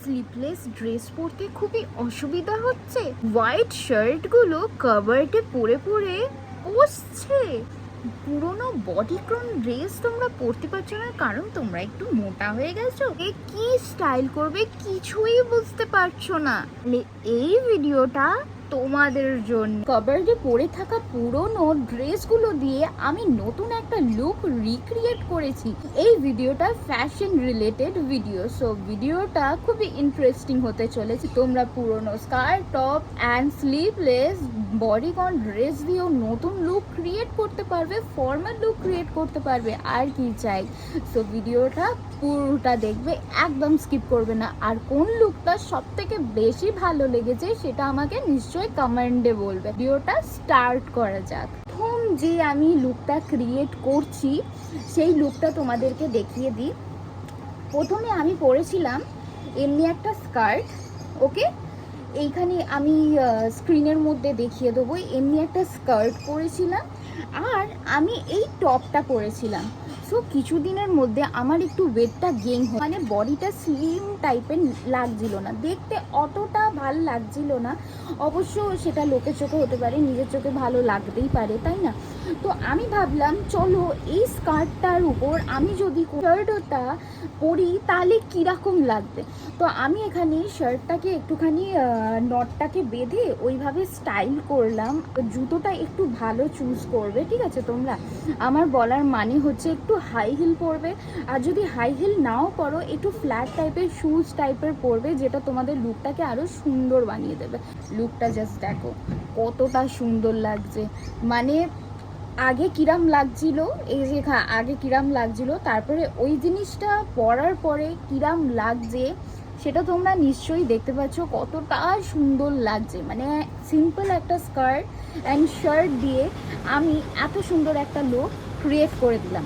Sleeveless dress পরতে খুবই অসুবিধা হচ্ছে। হোয়াইট শার্টগুলো কাভার্ডে পরে পরে বসছে। পুরোনো বডিকন ড্রেস তোমরা পরতে পারছো না কারণ তোমরা একটু মোটা হয়ে গেছো। কি স্টাইল করবে কিছুই বুঝতে পারছো না। এই ভিডিওটা তোমাদের জন্য। কাভার্ডে পরে থাকা পুরোনো ড্রেসগুলো দিয়ে আমি নতুন একটা লুক রিক্রিয়েট করেছি। এই ভিডিওটা ফ্যাশন রিলেটেড ভিডিও, সো ভিডিওটা খুবই ইন্টারেস্টিং হতে চলেছে। তোমরা পুরোনো skirt, top and sleeveless bodycon dress দিয়েও নতুন লুক ক্রিয়েট করতে পারবে, ফর্মাল লুক ক্রিয়েট করতে পারবে। আর কি চাই? সো ভিডিওটা পুরোটা দেখবে, একদম স্কিপ করবে না। আর কোন লুকটা সব থেকে বেশি ভালো লেগেছে সেটা আমাকে নিশ্চয়ই কমেন্টে বলবে। ভিডিওটা স্টার্ট করা যাক। প্রথম যে আমি লুকটা ক্রিয়েট করছি সেই লুকটা তোমাদেরকে দেখিয়ে দিই। প্রথমে আমি পরেছিলাম এমনি একটা স্কার্ট, ওকে, এইখানে আমি স্ক্রিনের মধ্যে দেখিয়ে দেবো। এমনি একটা স্কার্ট পরেছিলাম আর আমি এই টপটা পরেছিলাম। সো কিছুদিনের মধ্যে আমার একটু ওয়েটটা গেইন হয়, মানে বডিটা স্লিম টাইপের লাগছিল না, দেখতে অতটা ভালো লাগছিল না। অবশ্য সেটা লোকের চোখে হতে পারে, নিজের চোখে ভালো লাগতেই পারে, তাই না? তো আমি ভাবলাম চলো এই স্কার্টটার উপর আমি যদি শার্টটা পরি তাহলে কীরকম লাগবে। তো আমি এখানে শার্টটাকে একটুখানি নটটাকে বেঁধে ওইভাবে স্টাইল করলাম। জুতোটা একটু ভালো চুজ করবে, ঠিক আছে? তোমরা আমার বলার মানে হচ্ছে একটু হাই হিল পরবে, আর যদি হাই হিল নাও পরো একটু ফ্ল্যাট টাইপের শুজ টাইপের পরবে, যেটা তোমাদের লুকটাকে আরও সুন্দর বানিয়ে দেবে। লুকটা জাস্ট দেখো কতটা সুন্দর লাগছে। মানে আগে কিরাম লাগছিল, এই যে আগে কিরাম লাগছিল, তারপরে ওই জিনিসটা পরার পরে কিরাম লাগছে সেটা তোমরা নিশ্চয়ই দেখতে পাচ্ছ কতটা সুন্দর লাগছে। মানে সিম্পল একটা স্কার্ট অ্যান্ড শার্ট দিয়ে আমি এত সুন্দর একটা লুক ক্রিয়েট করে দিলাম।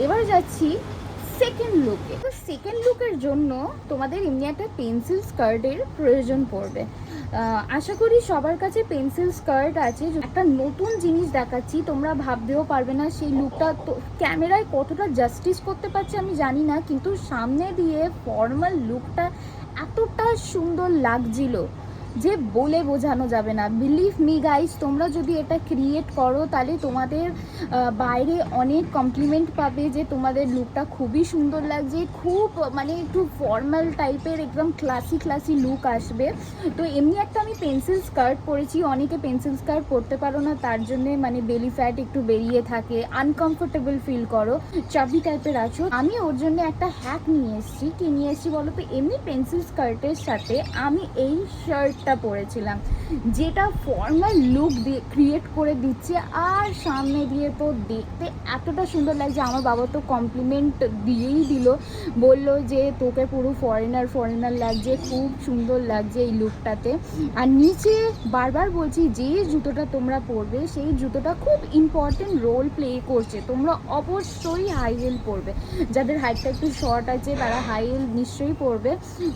এবার যাচ্ছি সেকেন্ড লুকে। তো সেকেন্ড লুকের জন্য তোমাদের এমনি একটা পেন্সিল স্কার্টের প্রয়োজন পড়বে। আশা করি সবার কাছে পেন্সিল স্কার্ট আছে। একটা নতুন জিনিস দেখাচ্ছি, তোমরা ভাবতেও পারবে না সেই লুকটা তো ক্যামেরায় কতটা জাস্টিস করতে পারছে আমি জানি না, কিন্তু সামনে দিয়ে ফর্মাল লুকটা এতটা সুন্দর লাগছিল যে বলে বোঝানো যাবে না। বিলিভ মি গাইস, তোমরা যদি এটা ক্রিয়েট করো তাহলে তোমাদের বাইরে অনেক কমপ্লিমেন্ট পাবে যে তোমাদের লুকটা খুবই সুন্দর লাগছে, খুব মানে একটু ফর্মাল টাইপের একদম ক্লাসি লুক আসবে। তো এমনি একটা আমি পেন্সিল স্কার্ট পরেছি। অনেকে পেন্সিল স্কার্ট পরতে পারো না, তার জন্যে মানে বেলি ফ্যাট একটু বেরিয়ে থাকে, আনকমফোর্টেবল ফিল করো, চাবি টাইপের আছো। আমি ওর জন্য একটা হ্যাক নিয়ে এসেছি। কি নিয়ে এসেছি বলো তো? এমনি পেন্সিল স্কার্টের সাথে আমি এই শার্টটা পরেছিলাম, যেটা ফর্মাল লুক দিয়ে ক্রিয়েট করে দিচ্ছে। আর সামনে দিয়ে তো দেখতে এতটা সুন্দর লাগছে, আমার বাবা তো কমপ্লিমেন্ট দিয়েই দিল, বলল যে তোকে পুরো ফরেনার লাগছে, খুব সুন্দর লাগছে এই লুকটাতে। আর নিচে বারবার বলছি যে জুতোটা তোমরা পরবে সেই জুতোটা খুব ইম্পর্টেন্ট রোল প্লে করছে। তোমরা অবশ্যই হাই হিল পরবে। যাদের হাইটটা একটু শর্ট আছে তারা হাই হিল নিশ্চয়ই পরবে।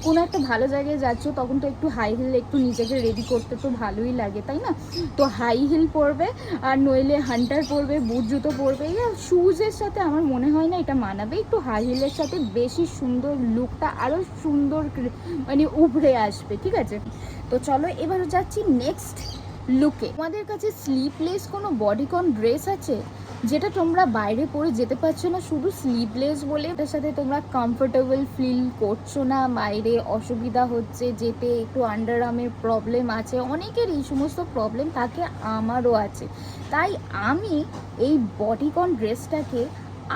কোনো একটা ভালো জায়গায় যাচ্ছ তখন তো একটু হাই হিল একটু নিজেকে রেডি করতে তো ভালোই লাগে, তাই না? তো হাই হিল পরবে, আর নইলে হান্টার পরবে, বুট জুতো পরবে। শুজের সাথে আমার মনে হয় না এটা মানাবে, একটু হাই হিলের সাথে বেশি সুন্দর লুকটা আরও সুন্দর মানে উভরে আসবে, ঠিক আছে? তো চলো এবার যাচ্ছি নেক্সট লুকে। তোমাদের কাছে স্লিভলেস কোনো বডিকন ড্রেস আছে যেটা তোমরা বাইরে পরে যেতে পারছো না শুধু স্লিভলেস বলে? এটার সাথে তোমরা কমফোর্টেবল ফিল করছো না, বাইরে অসুবিধা হচ্ছে যেতে, একটু আন্ডার আর্মের প্রবলেম আছে, অনেকের এই সমস্ত প্রবলেম থাকে, আমারও আছে। তাই আমি এই বডিকন ড্রেসটাকে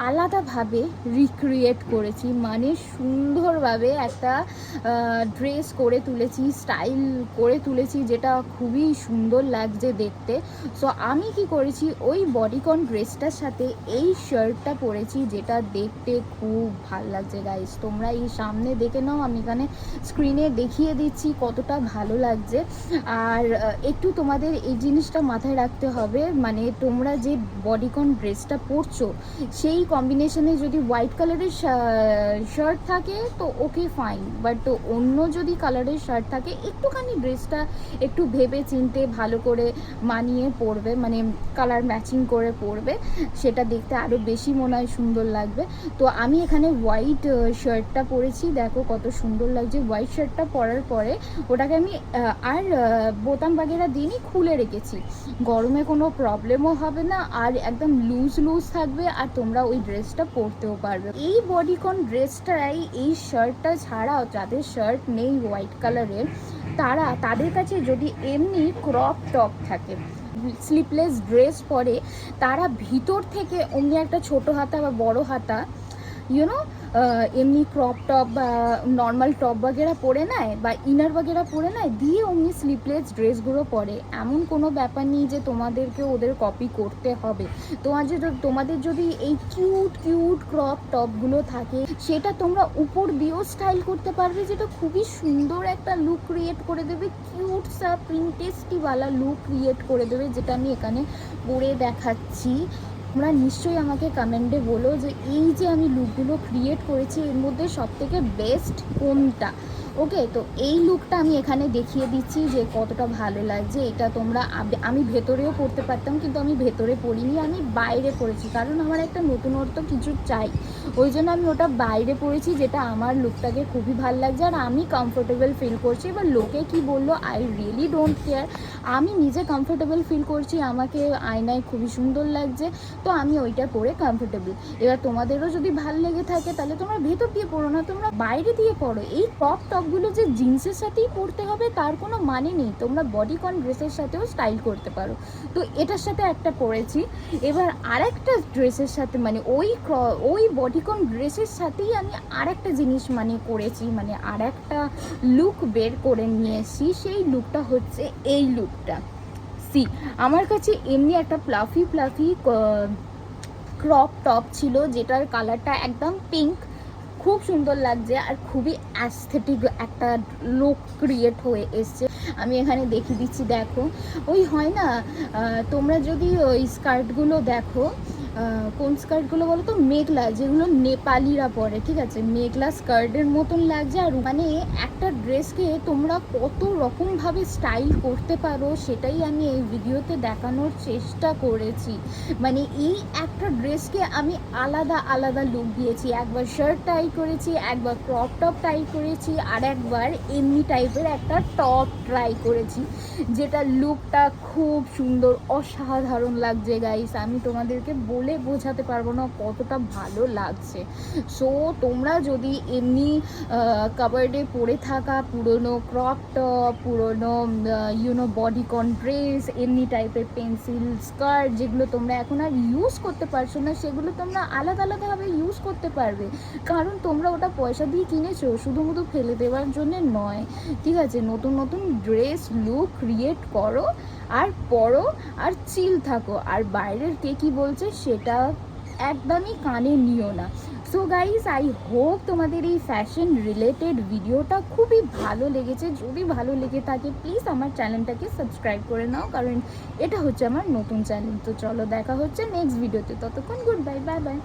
আলাদাভাবে রিক্রিয়েট করেছি, মানে সুন্দরভাবে একটা ড্রেস করে তুলেছি, স্টাইল করে তুলেছি, যেটা খুবই সুন্দর লাগছে দেখতে। সো আমি কি করেছি, ওই বডিকন ড্রেসটার সাথে এই শার্টটা পরেছি, যেটা দেখতে খুব ভালো লাগছে গাইস। তোমরা এই সামনে দেখে নাও, আমি এখানে স্ক্রিনে দেখিয়ে দিচ্ছি কতটা ভালো লাগছে। আর একটু তোমাদের এই জিনিসটা মাথায় রাখতে হবে, মানে তোমরা যে বডিকন ড্রেসটা পরছো সেই কম্বিনেশনে যদি হোয়াইট কালারের শার্ট থাকে তো ওকে ফাইন, বাট অন্য যদি কালারের শার্ট থাকে একটুখানি ড্রেসটা একটু ভেবে চিনতে ভালো করে মানিয়ে পরবে, মানে কালার ম্যাচিং করে পরবে, সেটা দেখতে আরও বেশি মনে হয় সুন্দর লাগবে। তো আমি এখানে হোয়াইট শার্টটা পরেছি, দেখো কত সুন্দর লাগছে। হোয়াইট শার্টটা পরার পরে ওটাকে আমি আর বোতাম বাগেরা দিনই খুলে রেখেছি, গরমে কোনো প্রবলেমও হবে না, আর একদম লুজ লুজ থাকবে, আর তোমরা ওই ড্রেসটা পরতেও পারবে। এই বডিকন ড্রেসটাই, এই শার্টটা ছাড়াও যাদের শার্ট নেই হোয়াইট কালারের, তাদের কাছে যদি এমনি ক্রপ টপ থাকে, স্লিপলেস ড্রেস পরে, তারা ভিতর থেকে অমনি একটা ছোটো হাতা বা বড় হাতা ইউনো এমনি ক্রপ টপ বা নর্মাল টপ বাগেরা পরে নেয় বা ইনার বাগেরা পরে নেয়, দিয়ে অমনি স্লিপলেস ড্রেসগুলো পরে। এমন কোনো ব্যাপার নেই যে তোমাদেরকে ওদের কপি করতে হবে। তোমাদের যদি এই কিউট কিউট ক্রপ টপগুলো থাকে, সেটা তোমরা উপর দিয়েও স্টাইল করতে পারবে, যেটা খুবই সুন্দর একটা লুক ক্রিয়েট করে দেবে, কিউট সা প্রিন্টেস্টিওয়ালা লুক ক্রিয়েট করে দেবে, যেটা আমি এখানে পরে দেখাচ্ছি। তোমরা নিশ্চয়ই আমাকে কমেন্টে বলো যে এই যে আমি লুকগুলো ক্রিয়েট করেছি এর মধ্যে সবথেকে বেস্ট কোনটা। ওকে, তো এই লুকটা আমি এখানে দেখিয়ে দিচ্ছি যে কতটা ভালো লাগছে। এটা তোমরা, আমি ভেতরেও পরতে পারতাম কিন্তু আমি ভেতরে পরিনি, আমি বাইরে পরেছি, কারণ আমার একটা নতুনত্ব কিছু চাই, ওই জন্য আমি ওটা বাইরে পরেছি, যেটা আমার লুকটাকে খুবই ভালো লাগছে আর আমি কমফোর্টেবল ফিল করছি। এবার লোকে কি বললো আই রিয়েলি ডোন্ট কেয়ার, আমি নিজে কমফোর্টেবল ফিল করছি, আমাকে আয়নায় খুবই সুন্দর লাগছে, তো আমি ওইটা পরে কমফোর্টেবল। এবার তোমাদেরও যদি ভালো লেগে থাকে তাহলে তোমরা ভেতর দিয়ে পড়ো না, তোমরা বাইরে দিয়ে পড়ো। এই টপ টপগুলো যে জিন্সের সাথেই পরতে হবে তার কোনো মানে নেই, তোমরা বডিকন ড্রেসের সাথেও স্টাইল করতে পারো। তো এটার সাথে একটা পরেছি, এবার আরেকটা ড্রেসের সাথে, মানে ওই বডিকন ড্রেসের সাথেই আমি আরেকটা জিনিস মানে করেছি, মানে আরেকটা লুক বের করে নিয়ে এসেছি। সেই লুকটা হচ্ছে এই লুকটা। আমার কাছে এমনি একটা প্লাফি ক্রপ টপ ছিল, যেটার কালারটা একদম পিঙ্ক, খুব সুন্দর লাগছে আর খুবই অ্যাস্থেটিক একটা লুক ক্রিয়েট হয়ে এসছে। আমি এখানে দেখিয়ে দিচ্ছি, দেখো ওই হয় না, তোমরা যদি ওই স্কার্টগুলো দেখো, কোন স্কার্টগুলো বলো তো, মেঘলা, যেগুলো নেপালিরা পরে, ঠিক আছে, মেঘলা স্কার্টের মতন লাগছে। আর মানে একটা ড্রেসকে তোমরা কত রকমভাবে স্টাইল করতে পারো সেটাই আমি এই ভিডিওতে দেখানোর চেষ্টা করেছি। মানে এই একটা ড্রেসকে আমি আলাদা আলাদা লুক দিয়েছি, একবার শার্ট ট্রাই করেছি, একবার ক্রপ টপ ট্রাই করেছি, আর একবার এমনি টাইপের একটা টপ ট্রাই করেছি, যেটা লুকটা খুব সুন্দর, অসাধারণ লাগছে গাইস। আমি তোমাদেরকে বলে বোঝাতে পারবো না কতটা ভালো লাগছে। সো তোমরা যদি এমনি কাবার্ডে পরে থাকা পুরনো ক্রপ টপ, পুরনো বডিকন ড্রেস, এমনি টাইপের পেন্সিল স্কার্ট, যেগুলো তোমরা এখন আর ইউজ করতে পারছো না, সেগুলো তোমরা আলাদা আলাদাভাবে ইউজ করতে পারবে, কারণ তোমরা ওটা পয়সা দিয়ে কিনেছো, শুধুমুধু ফেলে দেওয়ার জন্য নয়, ঠিক আছে। নতুন নতুন ড্রেস লুক ক্রিয়েট করো আর পরো আর চিল থাকো, আর বাইরের কে কী বলছে সেটা একদমই কানে নিও না। সো গাইজ, আই হোপ তোমাদের এই ফ্যাশন রিলেটেড ভিডিওটা খুবই ভালো লেগেছে। যদি ভালো লেগে থাকে প্লিজ আমার চ্যানেলটাকে সাবস্ক্রাইব করে নাও, কারণ এটা হচ্ছে আমার নতুন চ্যানেল। তো চলো দেখা হচ্ছে নেক্সট ভিডিওতে, ততক্ষণ গুড বাই, বাই বাই।